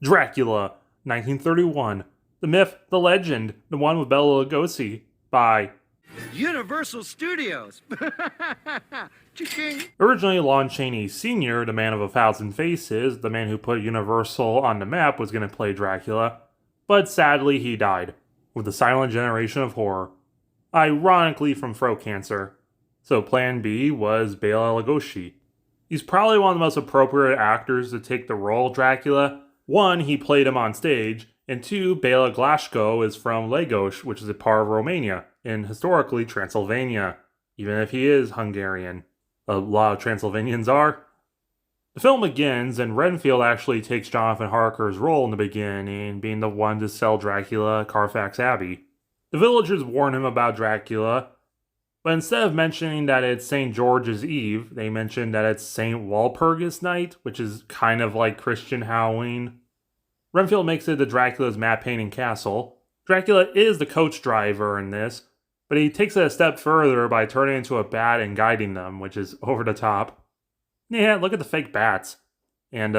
Dracula, 1931. The myth, the legend, the one with Bela Lugosi, by Universal Studios. Cha-ching. originally Lon Chaney Sr., the man of a thousand faces, the man who put Universal on the map, was going to play Dracula, but sadly he died, with the silent generation of horror. Ironically from throat cancer. So plan B was Bela Lugosi. He's probably one of the most appropriate actors to take the role of Dracula. One, he played him on stage, and two, Bela Glasgow is from Lagos, which is a part of Romania, and historically Transylvania, even if he is Hungarian. A lot of Transylvanians are. The film begins, and Renfield actually takes Jonathan Harker's role in the beginning, being the one to sell Dracula at Carfax Abbey. The villagers warn him about Dracula, but instead of mentioning that it's St. George's Eve, they mention that it's St. Walpurgis Night, which is kind of like Christian Halloween. Renfield makes it to Dracula's map painting castle. Dracula is the coach driver in this, but he takes it a step further by turning into a bat and guiding them, which is over the top. Yeah, look at the fake bats. And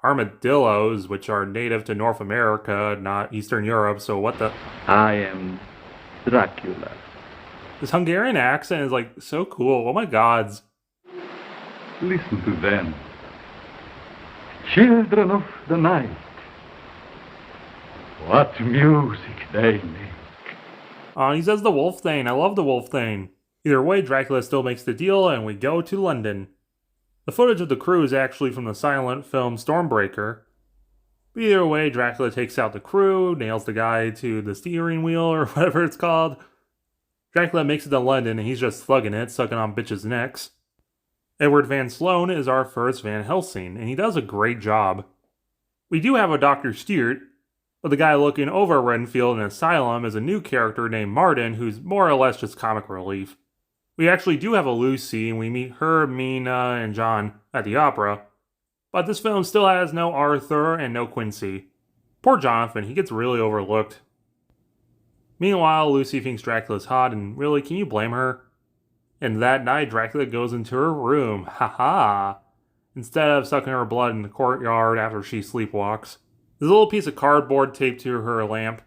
armadillos, which are native to North America, not Eastern Europe, so what the... I am Dracula. This Hungarian accent is like so cool. Oh my gods. Listen to them. Children of the night. What music they make. He says the wolf thing. I love the wolf thing. Either way, Dracula still makes the deal, and we go to London. The footage of the crew is actually from the silent film Stormbreaker. But either way, Dracula takes out the crew, nails the guy to the steering wheel, or whatever it's called. Dracula makes it to London, and he's just slugging it, sucking on bitches' necks. Edward Van Sloan is our first Van Helsing, and he does a great job. We do have a Dr. Stewart, but the guy looking over Renfield in Asylum is a new character named Martin, who's more or less just comic relief. We actually do have a Lucy, and we meet her, Mina, and John at the opera, but this film still has no Arthur and no Quincy. Poor Jonathan, he gets really overlooked. Meanwhile, Lucy thinks Dracula's hot, and really, can you blame her? And that night, Dracula goes into her room, haha, instead of sucking her blood in the courtyard after she sleepwalks. There's a little piece of cardboard taped to her lamp.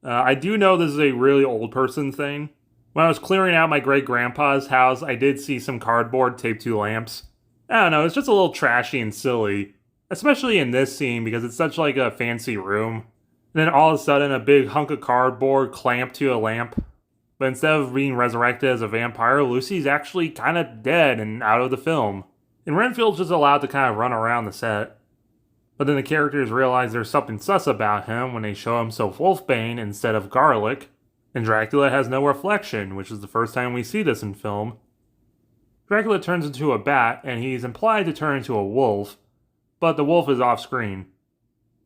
I do know this is a really old person thing. When I was clearing out my great-grandpa's house, I did see some cardboard taped to lamps. I don't know, it's just a little trashy and silly. Especially in this scene, because it's such like a fancy room. And then all of a sudden, a big hunk of cardboard clamped to a lamp. But instead of being resurrected as a vampire, Lucy's actually kind of dead and out of the film. And Renfield's just allowed to kind of run around the set. But then the characters realize there's something sus about him when they show himself Wolfbane instead of Garlic. And Dracula has no reflection, which is the first time we see this in film. Dracula turns into a bat, and he's implied to turn into a wolf, but the wolf is off screen.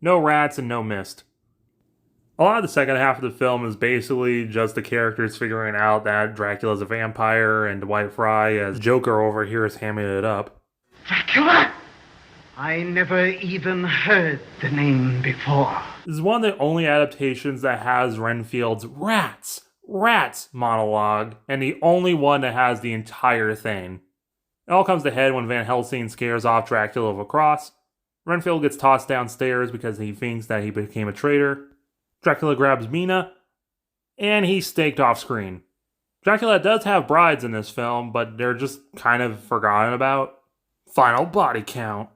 No rats and no mist. A lot of the second half of the film is basically just the characters figuring out that Dracula's a vampire, and Dwight Fry as Joker over here is hamming it up. Dracula? I never even heard the name before. This is one of the only adaptations that has Renfield's rats monologue, and the only one that has the entire thing. It all comes to head when Van Helsing scares off Dracula with a cross. Renfield gets tossed downstairs because he thinks that he became a traitor. Dracula grabs Mina, and he's staked off screen. Dracula does have brides in this film, but they're just kind of forgotten about. Final body count.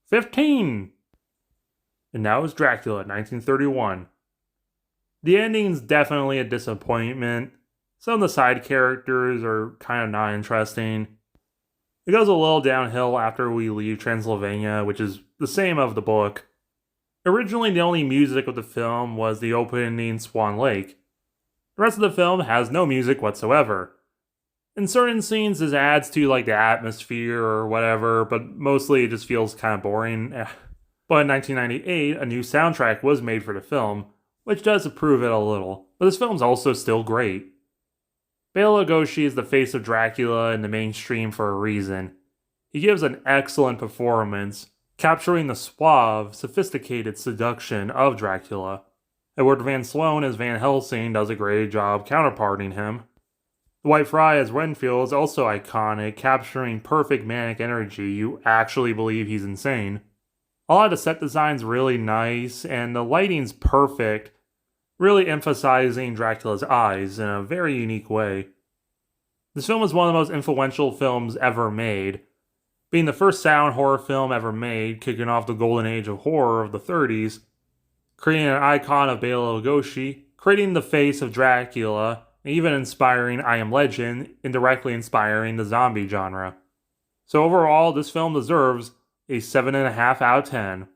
15! And now it's Dracula, 1931. The ending's definitely a disappointment. Some of the side characters are kind of not interesting. It goes a little downhill after we leave Transylvania, which is the same of the book. Originally, the only music of the film was the opening Swan Lake. The rest of the film has no music whatsoever. In certain scenes, this adds to like the atmosphere or whatever, but mostly it just feels kind of boring. But in 1998, a new soundtrack was made for the film, which does improve it a little, but this film's also still great. Bela Lugosi is the face of Dracula in the mainstream for a reason. He gives an excellent performance, capturing the suave, sophisticated seduction of Dracula. Edward Van Sloan as Van Helsing does a great job counterparting him. Dwight Fry as Renfield is also iconic, capturing perfect manic energy. You actually believe he's insane. A lot of the set design's really nice, and the lighting's perfect, really emphasizing Dracula's eyes in a very unique way. This film is one of the most influential films ever made, being the first silent horror film ever made, kicking off the golden age of horror of the 30s, creating an icon of Bela Lugosi, creating the face of Dracula, and even inspiring I Am Legend, indirectly inspiring the zombie genre. So overall, this film deserves a 7.5 out of 10.